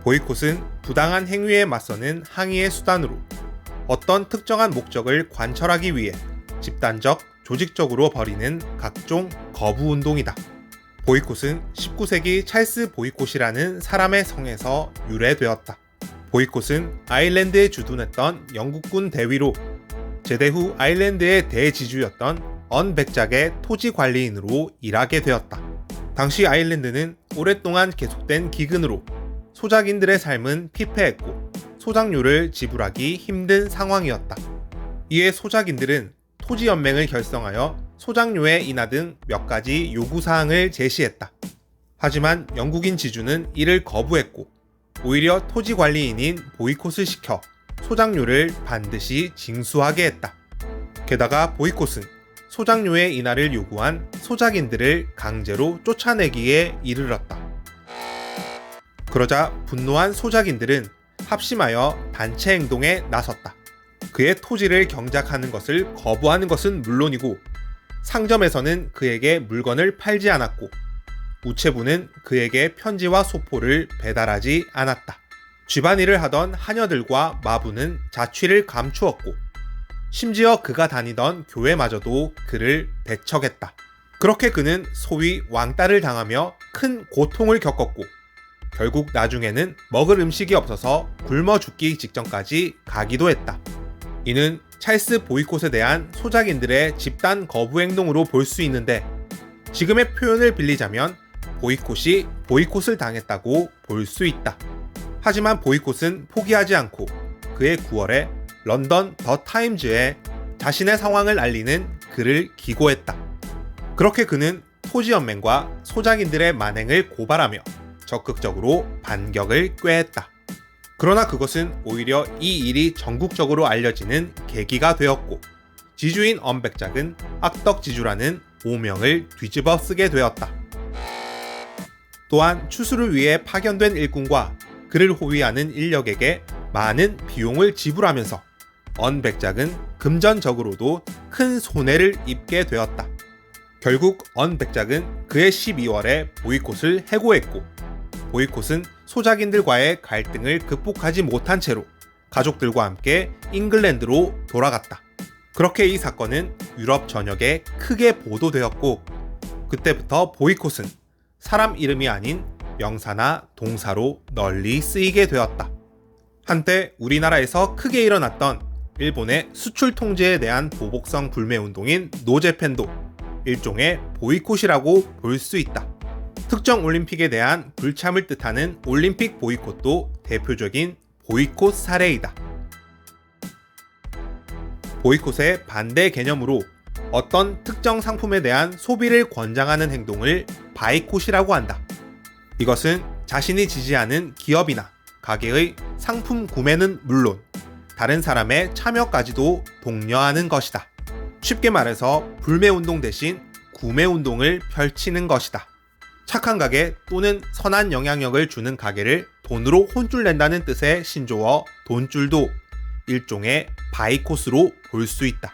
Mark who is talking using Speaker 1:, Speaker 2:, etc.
Speaker 1: 보이콧은 부당한 행위에 맞서는 항의의 수단으로 어떤 특정한 목적을 관철하기 위해 집단적, 조직적으로 벌이는 각종 거부 운동이다. 보이콧은 19세기 찰스 보이콧이라는 사람의 성에서 유래되었다. 보이콧은 아일랜드에 주둔했던 영국군 대위로 제대 후 아일랜드의 대지주였던 언백작의 토지 관리인으로 일하게 되었다. 당시 아일랜드는 오랫동안 계속된 기근으로 소작인들의 삶은 피폐했고 소작료를 지불하기 힘든 상황이었다. 이에 소작인들은 토지연맹을 결성하여 소작료의 인하 등 몇 가지 요구사항을 제시했다. 하지만 영국인 지주는 이를 거부했고 오히려 토지관리인인 보이콧을 시켜 소작료를 반드시 징수하게 했다. 게다가 보이콧은 소작료의 인하를 요구한 소작인들을 강제로 쫓아내기에 이르렀다. 그러자 분노한 소작인들은 합심하여 단체 행동에 나섰다. 그의 토지를 경작하는 것을 거부하는 것은 물론이고 상점에서는 그에게 물건을 팔지 않았고 우체부는 그에게 편지와 소포를 배달하지 않았다. 쥐바니를 하던 하녀들과 마부는 자취를 감추었고 심지어 그가 다니던 교회마저도 그를 배척했다. 그렇게 그는 소위 왕따를 당하며 큰 고통을 겪었고 결국 나중에는 먹을 음식이 없어서 굶어 죽기 직전까지 가기도 했다. 이는 찰스 보이콧에 대한 소작인들의 집단 거부 행동으로 볼 수 있는데 지금의 표현을 빌리자면 보이콧이 보이콧을 당했다고 볼 수 있다. 하지만 보이콧은 포기하지 않고 그해 9월에 런던 더 타임즈에 자신의 상황을 알리는 글을 기고했다. 그렇게 그는 토지연맹과 소작인들의 만행을 고발하며 적극적으로 반격을 꾀했다. 그러나 그것은 오히려 이 일이 전국적으로 알려지는 계기가 되었고 지주인 언백작은 악덕지주라는 오명을 뒤집어 쓰게 되었다. 또한 추수를 위해 파견된 일꾼과 그를 호위하는 인력에게 많은 비용을 지불하면서 언백작은 금전적으로도 큰 손해를 입게 되었다. 결국 언백작은 그해 12월에 보이콧을 해고했고 보이콧은 소작인들과의 갈등을 극복하지 못한 채로 가족들과 함께 잉글랜드로 돌아갔다. 그렇게 이 사건은 유럽 전역에 크게 보도되었고 그때부터 보이콧은 사람 이름이 아닌 명사나 동사로 널리 쓰이게 되었다. 한때 우리나라에서 크게 일어났던 일본의 수출 통제에 대한 보복성 불매운동인 노제펜도 일종의 보이콧이라고 볼 수 있다. 특정 올림픽에 대한 불참을 뜻하는 올림픽 보이콧도 대표적인 보이콧 사례이다. 보이콧의 반대 개념으로 어떤 특정 상품에 대한 소비를 권장하는 행동을 바이콧이라고 한다. 이것은 자신이 지지하는 기업이나 가게의 상품 구매는 물론 다른 사람의 참여까지도 독려하는 것이다. 쉽게 말해서 불매운동 대신 구매운동을 펼치는 것이다. 착한 가게 또는 선한 영향력을 주는 가게를 돈으로 혼쭐 낸다는 뜻의 신조어 돈줄도 일종의 바이콧으로 볼 수 있다.